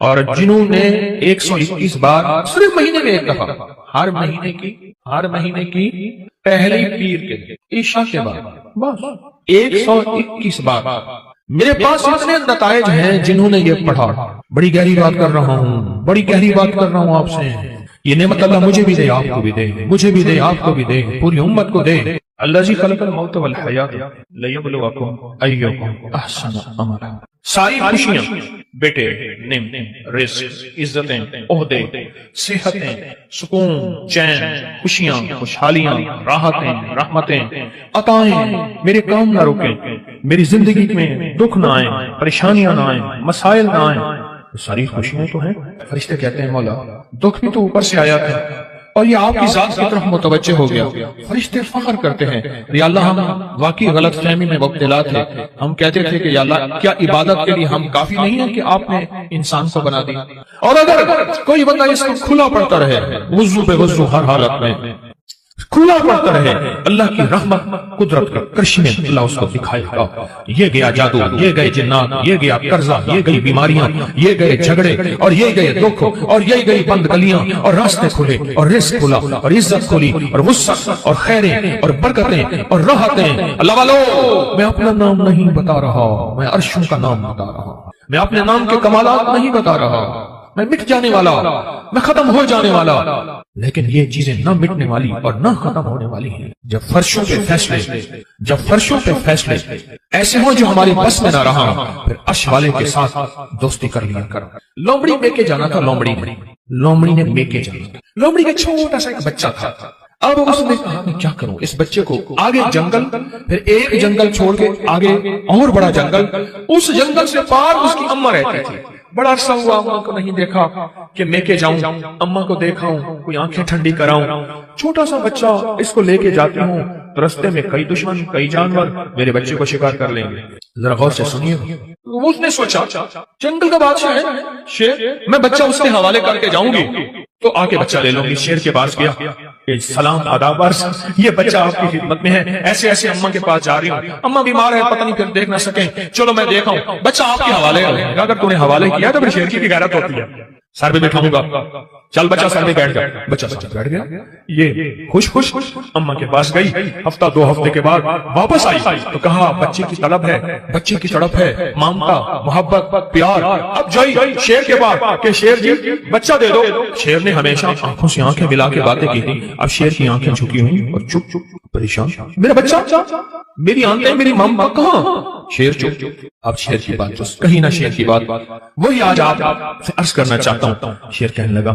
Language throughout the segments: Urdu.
اور جنہوں نے 121 بار صرف مہینے میں ایک دفعہ ہر مہینے کی پہلی پیر کے عشاء کے بعد بس 121 بار میرے پاس اتنے نتائج ہیں جنہوں نے یہ پڑھا. بڑی گہری بات کر رہا ہوں آپ سے. یہ نعمت اللہ مجھے بھی دے، آپ کو بھی دے، مجھے بھی دے، آپ کو بھی دے، پوری امت کو دے. الذی خلق الموت والحیات لیبلوکم ایکم احسن عملا. ساری خوشیاں، بیٹے، نعمت، رزق، عزتیں، عہدے، صحتیں، سکون، چین، خوشیاں، خوشحالیاں، راحتیں، رحمتیں، عطائیں میرے کام نہ رکیں، میری زندگی میں دکھ نہ آئیں، پریشانیاں نہ آئیں، مسائل نہ آئیں. ساری خوشیاں تو ہیں. فرشتے کہتے ہیں مولا دکھ بھی تو اوپر سے آیا تھا اور یہ آپ کی ذات کی طرف متوجہ ہو گیا. فرشتے فخر کرتے ہیں یا اللہ ہم واقعی غلط فہمی میں مبتلا تھے. ہم کہتے تھے کہ یا اللہ کیا عبادت کے لیے ہم کافی نہیں ہیں کہ آپ نے انسان کو بنا دیا. اور اگر کوئی بندہ اس کو کھلا پڑتا رہے وضو پہ وضو ہر حالت میں کھلا پڑتا رہے، اللہ کی رحمت قدرت کا کرشمے اللہ اس کو دکھائے گا. یہ گیا جادو، یہ گئے جنات، یہ گیا قرضہ، یہ گئی بیماریاں، یہ گئے جھگڑے، اور یہ گئے دکھ، اور یہ گئی بند گلیاں، اور راستے کھلے، اور رزق کھلا، اور عزت کھلی، اور وسعت، اور خیریں، اور برکتیں، اور راحتیں. اللہ والو میں اپنا نام نہیں بتا رہا، میں عرشوں کا نام بتا رہا. میں اپنے نام کے کمالات نہیں بتا رہا. میں مٹ جانے والا، میں ختم ہو جانے والا، لیکن یہ چیزیں نہ مٹنے والی اور نہ ختم ہونے والی ہیں. جب فرشوں پہ فیصلے ایسے ہوں جو ہماری بس میں نہ رہا، پھر عرش والے کے ساتھ دوستی کر لیا کر. لومڑی میکے جانا تھا. لومڑی نے میکے جانا. لومڑی کا چھوٹا سا ایک بچہ تھا. اب اس نے کہا کہ کیا کروں اس بچے کو. آگے جنگل، پھر ایک جنگل چھوڑ کے آگے اور بڑا جنگل. اس جنگل سے پار اس کی اماں رہتی تھی. بڑا عرصہ ہوا اماں کو نہیں دیکھا کہ میں کے جاؤں، اماں کو دیکھاؤں، کوئی آنکھیں ٹھنڈی کراؤں. چھوٹا سا بچہ، اس کو لے کے جاتی ہوں، رستے میں کئی دشمن، کئی جانور میرے بچے کو شکار کر لیں گے. ذرا غور سے سنیے. اس نے سوچا جنگل کا بادشاہ ہے شیر، میں بچہ اس کے حوالے کر کے جاؤں گی تو آ کے بچہ لے لوں گی. شیر کے پاس گیا. سلام آداب عرض، یہ بچہ آپ کی خدمت میں ہے. ایسے اماں کے پاس جا رہی ہوں، اماں بیمار ہے، پتہ نہیں پھر دیکھ نہ سکیں، چلو میں دیکھا ہوں. بچہ آپ کے حوالے ہے. اگر تو نے حوالے کیا تو پھر شیر کی بھی غیرت ہوتی ہے. سر پہ بٹھاؤں گا. چل بچہ سر پہ بیٹھ گیا. بچہ سر پہ بیٹھ گیا. یہ خوش اماں کے پاس گئی. ہفتہ 2 ہفتے کے بعد واپس آئی تو کہا بچے کی تڑپ ہے، مامتا، محبت، پیار. اب جائی شیر کے پاس کہ شیر جی بچہ دے دو. شیر نے ہمیشہ آنکھوں سے آنکھیں ملا کے باتیں کی تھی. اب شیر کی آنکھیں جھکی ہوئی اور چپ پریشان. میرا بچہ، میری آنکھیں، میری ماما کہاں؟ شیر چپ. اب شیر کی بات کہیں نہ شیر کی بات وہی آج آپ سے عرض کرنا چاہتا ہوں. شیر کہنے لگا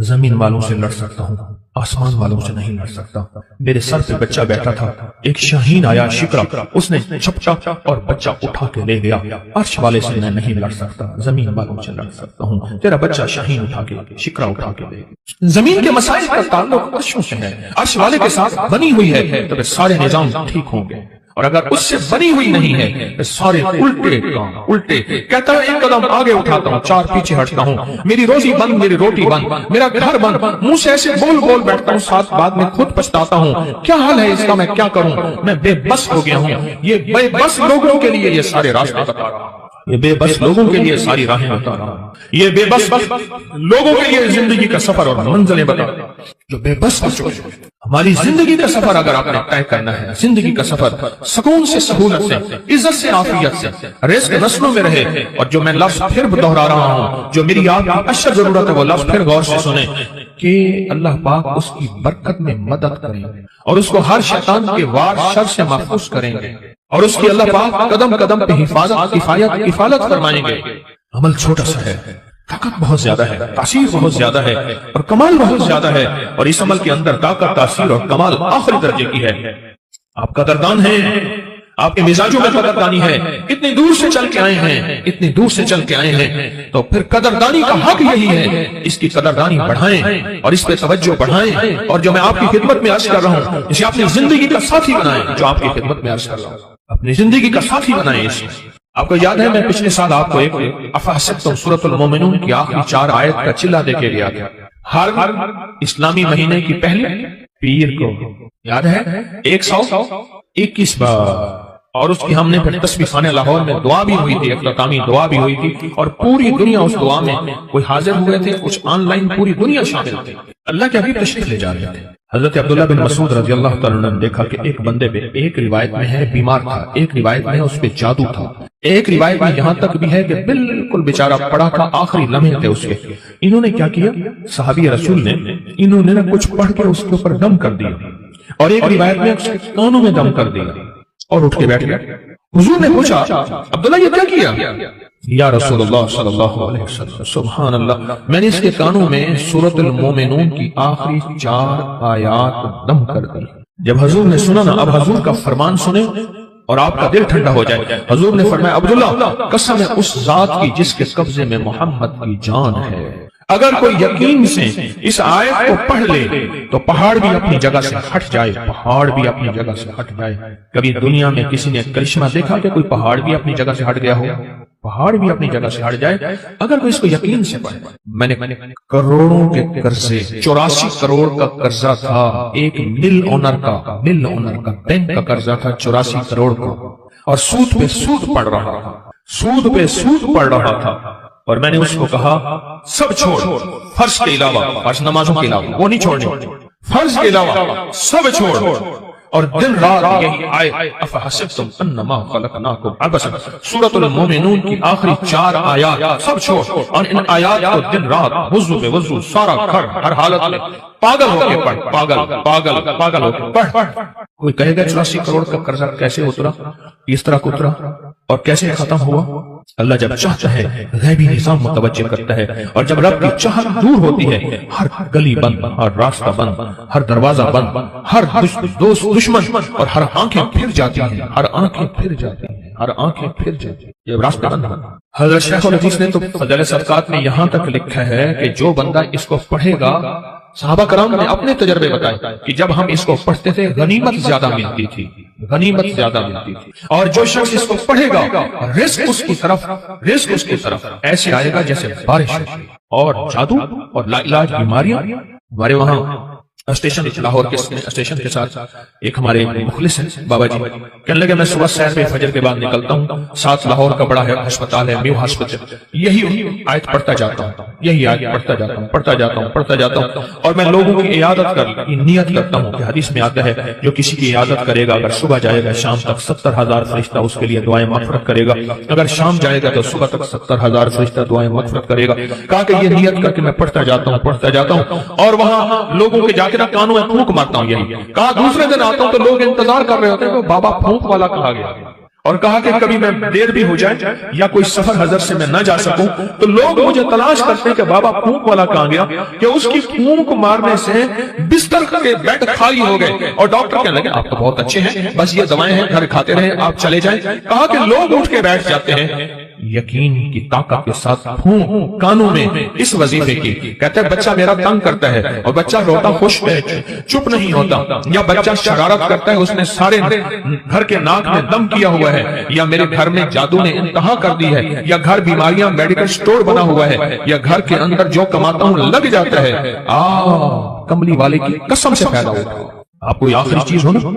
زمین والوں سے لڑ سکتا ہوں، آسمان والوں سے نہیں لڑ سکتا. میرے سر پہ بچہ بیٹھا تھا، ایک شاہین آیا شکرا، اس نے جھپٹا اور بچہ اٹھا کے لے گیا. عرش والے سے میں نہیں لڑ سکتا، زمین والوں سے لڑ سکتا ہوں. تیرا بچہ شاہین اٹھا کے، شکرا اٹھا کے لے گیا. زمین کے مسائل کا تعلق عرشوں سے ہے، عرش والے کے ساتھ بنی ہوئی ہے تو سارے نظام ٹھیک ہوں گے. اور اگر اس سے بنی ہوئی نہیں ہے تو سارے الٹے. کہتا ہے ایک قدم آگے اٹھاتا ہوں، 4 پیچھے ہٹتا ہوں. میری روزی بند، میری روٹی بند، میرا گھر بند. منہ سے ایسے بول بیٹھتا ہوں، ساتھ بعد میں خود پچھتاتا ہوں. کیا حال ہے اس کا، میں کیا کروں؟ میں بے بس ہو گیا ہوں. یہ بے بس لوگوں کے لیے یہ سارے راستے بتا رہا ہوں. یہ بے بس لوگوں کے لیے ساری راہیں بتا رہا ہوں. یہ بے بس لوگوں کے لیے زندگی کا سفر اور منزلیں بتا رہا ہوں جو بے بس ہو چکے. ہماری زندگی کا سفر اگر آپ نے طے کرنا ہے، زندگی کا سفر سکون سے، سہولت سے، عزت سے، عافیت سے، رزق نسلوں میں رہے. اور جو میں لفظ پھر دہرا رہا ہوں، جو میری آپ کی اشد ضرورت ہے، وہ لفظ پھر غور سے سنیں کہ اللہ پاک اس کی برکت میں مدد کریں گے اور اس کو ہر شیطان کے وار شر سے محفوظ کریں گے اور اس کی اللہ پاک قدم قدم پہ حفاظت، کفالت فرمائیں گے. عمل چھوٹا سا ہے، طاقت بہت زیادہ ہے، تاثیر بہت زیادہ ہے اور کمال بہت زیادہ ہے. اور اس عمل کے اندر طاقت، تاثیر اور کمال آخری درجے کی ہے. آپ قدردان ہیں، آپ کے مزاجوں میں قدردانی ہے. اتنی دور سے چل کے آئے ہیں تو پھر قدردانی کا حق یہی ہے. اس کی قدردانی بڑھائیں اور اس پہ توجہ بڑھائیں. اور جو میں آپ کی خدمت میں عرض کر رہا ہوں، اسے اپنی زندگی کا ساتھی بنائیں. جو آپ کی خدمت میں عرض کر رہا ہوں، اپنی زندگی کا ساتھی بنائیں. اس آپ کو یاد ہے میں پچھلے سال آپ کو ایک افحسبتم سورۃ المومنون کی آخری 4 آیت کا چلا دے کے گیا تھا. ہر اسلامی مہینے کی پہلی پیر کو یاد ہے 121 بار اور اس کی ہم نے پھر تسبیح خانہ لاہور میں دعا بھی ہوئی تھی، اختتامی دعا بھی ہوئی تھی، اور پوری دنیا اس دعا میں کوئی حاضر ہوئے تھے، کچھ آن لائن پوری دنیا شامل تھی۔ اللہ کے حبیب تشریف لے جا رہے تھے۔ حضرت عبداللہ بن مسعود رضی اللہ تعالیٰ عنہ نے دیکھا کہ ایک بندے پہ، ایک روایت میں ہے بیمار تھا، ایک روایت میں ہے اس پہ جادو تھا، ایک روایت میں یہاں تک بھی ہے کہ بالکل بیچارہ پڑا تھا، آخری لمحے تھے اس کے۔ انہوں نے کیا کیا؟ صحابی رسول نے انہوں نے کچھ پڑھ کے اس کے اوپر دم کر دیا، اور ایک روایت میں اس کے کانوں میں دم کر دیا اور اٹھ کے بیٹھ گئے۔ حضور نے پوچھا عبداللہ یہ کیا کیا؟ یا رسول اللہ صلی اللہ علیہ وسلم سبحان اللہ، میں نے اس کے کانوں میں سورۃ المومنون کی آخری 4 آیات دم کر دی۔ جب حضور نے سنا نا، اب حضور کا فرمان سنیں اور آپ کا دل ٹھنڈا ہو جائے۔ حضور نے فرمایا عبداللہ قسم ہے اس ذات کی جس کے قبضے میں محمد کی جان ہے، اگر کوئی یقین سے اس آیت کو پڑھ لے تو پہاڑ بھی اپنی جگہ سے ہٹ جائے، پہاڑ بھی اپنی جگہ سے ہٹ جائے۔ کبھی دنیا میں کسی نے کرشمہ دیکھا کہ کوئی پہاڑ بھی اپنی جگہ سے ہٹ گیا ہو؟ پہاڑ بھی اپنی جگہ سے ہٹ جائے اگر کوئی اس کو یقین سے پڑھے۔ میں نے کروڑوں کے قرضے، 84 کروڑ کا قرضہ تھا، ایک مل اونر کا بینک کا قرضہ تھا 84 کروڑ کا، اور سود پہ سود پڑ رہا تھا، سود پہ سود پڑ رہا تھا، اور میں نے اس کو کہا سب چھوڑ، فرض کے علاوہ، فرض نمازوں کے علاوہ وہ نہیں چھوڑنے، فرض کے علاوہ سب چھوڑ، اور دن رات یہی آیت افحسبتم انما خلقناکم عبثا، سورۃ المومنون کی آخری 4 آیات سب چھوڑ، اور ان آیات کو دن رات وضو پہ وضو، سارا گھر ہر حالت میں پاگل ہو کے پڑھ، پاگل ہو کے پڑھ۔ کوئی کہے گا 84 کروڑ کا قرضہ کیسے اترا، اس طرح اترا اور کیسے ختم ہوا؟ اللہ جب چاہتا ہے غیبی نظام متوجہ کرتا ہے، اور جب رب کی چاہت دور ہوتی ہے ہر گلی بند، ہر راستہ بند، ہر دروازہ بند، ہر دوست دشمن، اور ہر آنکھیں پھر جاتی ہیں، ہر آنکھیں پھر جاتی ہیں، ہر آنکھیں پھر جاتی ہیں، یہ راستہ بند ہے۔ حضرت شیخ الحدیث نے تو فضائل صدقات میں یہاں تک لکھا ہے کہ جو بندہ اس کو پڑھے گا، صحابہ کرام نے اپنے تجربے بتائے کہ جب ہم اس کو پڑھتے تھے غنیمت زیادہ ملتی تھی، غنیمت زیادہ ملتی تھی، اور جو شخص اس کو پڑھے گا رزق اس کی طرف ایسے آئے گا جیسے بارش، اور جادو اور لا علاج بیماریاں۔ ہمارے وہاں اسٹیشن لاہور کے اسٹیشن کے ساتھ ایک ہمارے مخلص ہیں بابا جی، کہنے لگے میں صبح سیر پہ فجر کے بعد نکلتا ہوں، ساتھ لاہور کا بڑا ہسپتال ہے میو ہاسپٹل، یہی آیت پڑھتا جاتا ہوں، یہی آیت پڑھتا جاتا ہوں، اور میں لوگوں کی عیادت کی نیت کرتا ہوں کہ حدیث میں آتا ہے جو کسی کی عیادت کرے گا، اگر صبح جائے گا شام تک 70,000 فرشتہ اس کے لیے دعائیں مغفرت کرے گا، اگر شام جائے گا تو صبح تک 70,000 فرشتہ دعائیں مغفرت کرے گا۔ کہا کہ یہ نیت کر کے میں پڑھتا جاتا ہوں، اور وہاں لوگوں کے جا کے کانوں میں پھونک مارتا ہوں، یہی کہا دوسرے دن آتا ہوں تو لوگ انتظار کر رہے ہوتے ہیں کہ بابا پھونک والا کہا گیا، اور کہا کہ کبھی میں دیر بھی ہو جائے یا کوئی سفر حضرت سے میں نہ جا سکوں تو لوگ مجھے تلاش کرتے ہیں کہ بابا پھونک والا کہاں گیا، کہ اس کی پھونک مارنے سے بستر کے بیڈ خالی ہو گئے، اور ڈاکٹر کہنے لگے آپ تو بہت اچھے ہیں، بس یہ دوائیں ہیں گھر کھاتے رہیں، آپ چلے جائیں۔ کہا کہ لوگ اٹھ کے بیٹھ جاتے ہیں یقین کی طاقت کے ساتھ پھونک کانوں میں اس وظیفے کی، کہتے ہیں بچہ میرا تنگ کرتا ہے، اور بچہ روتا خوش ہے، چپ نہیں ہوتا، یا بچہ شرارت کرتا ہے، اس نے سارے گھر کے ناک میں دم کیا ہوا ہے، یا میرے گھر میں جادو نے انتہا کر دی ہے، یا گھر بیماریاں میڈیکل سٹور بنا ہوا ہے، یا گھر کے اندر جو کماتا ہوں لگ جاتا ہے، کملی والے کی قسم سے پیدا ہوتا۔ آپ کوئی آخری چیز ہو نا،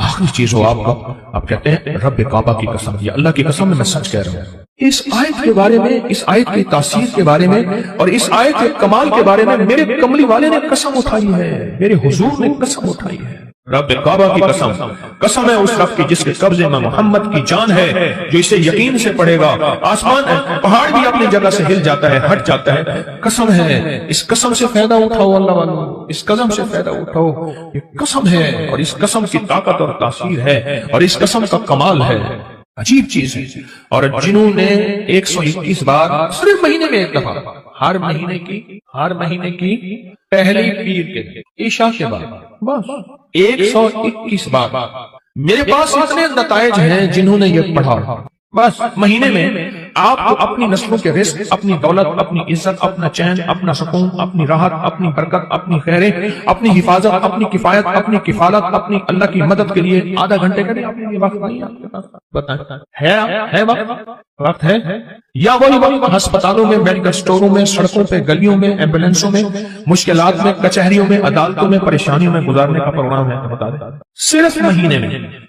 آخری چیز ہو آپ کا، آپ کہتے ہیں رب کعبہ کی قسم، یہ اللہ کی قسم میں سچ کہہ رہا ہوں۔ اس آیت کے بارے میں، اس آیت کی تاثیر کے بارے میں، اور اس آیت کے کمال کے بارے میں میرے کملی والے نے قسم اٹھائی ہے، میرے حضور نے قسم اٹھائی ہے۔ رب کعبہ کی قسم، قسم ہے اس رب کی جس کے قبضے میں محمد کی جان ہے، جو اسے یقین سے پڑھے گا آسمان پہاڑ بھی اپنی جگہ سے ہل جاتا ہے، ہٹ جاتا ہے۔ قسم ہے، اس قسم سے فائدہ اٹھاؤ اللہ والو، اس قسم سے فائدہ اٹھاؤ، یہ قسم ہے، اور اس قسم کی طاقت اور تاثیر ہے، اور اس قسم کا کمال ہے، عجیب چیز ہے۔ اور جنہوں نے 121 بار صرف مہینے میں ایک دفعہ، ہر مہینے کی پہلی پیر کے عشاء کے بعد بس 121 بار، میرے پاس اتنے نتائج ہیں جنہوں نے یہ پڑھا، بس مہینے میں آپ کو اپنی نسلوں کے رزق، اپنی دولت، اپنی عزت، اپنا چین، اپنا سکون، اپنی راحت، اپنی برکت، اپنی خیریں، اپنی حفاظت، اپنی کفایت، اپنی کفالت، اپنی اللہ کی مدد کے لیے آدھا گھنٹے کا وقت نہیں آپ کے پاس، بتائیں ہے وقت ہے، یا وہی وقت ہسپتالوں میں، میڈیکل سٹوروں میں، سڑکوں پہ، گلیوں میں، ایمبولینسوں میں، مشکلات میں، کچہریوں میں، عدالتوں میں، پریشانیوں میں گزارنے کا پروگرام ہے؟ بتا دیں صرف مہینے میں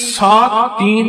7, 3,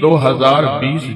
2020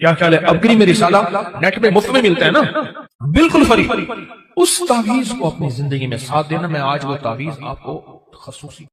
کیا خیال ہے؟ اب گری میں رسالہ نیٹ میں مفت میں ملتا ہے نا، بالکل فری۔ اس تعویذ کو اپنی زندگی میں ساتھ دینا۔ میں آج وہ تعویذ آپ کو خصوصی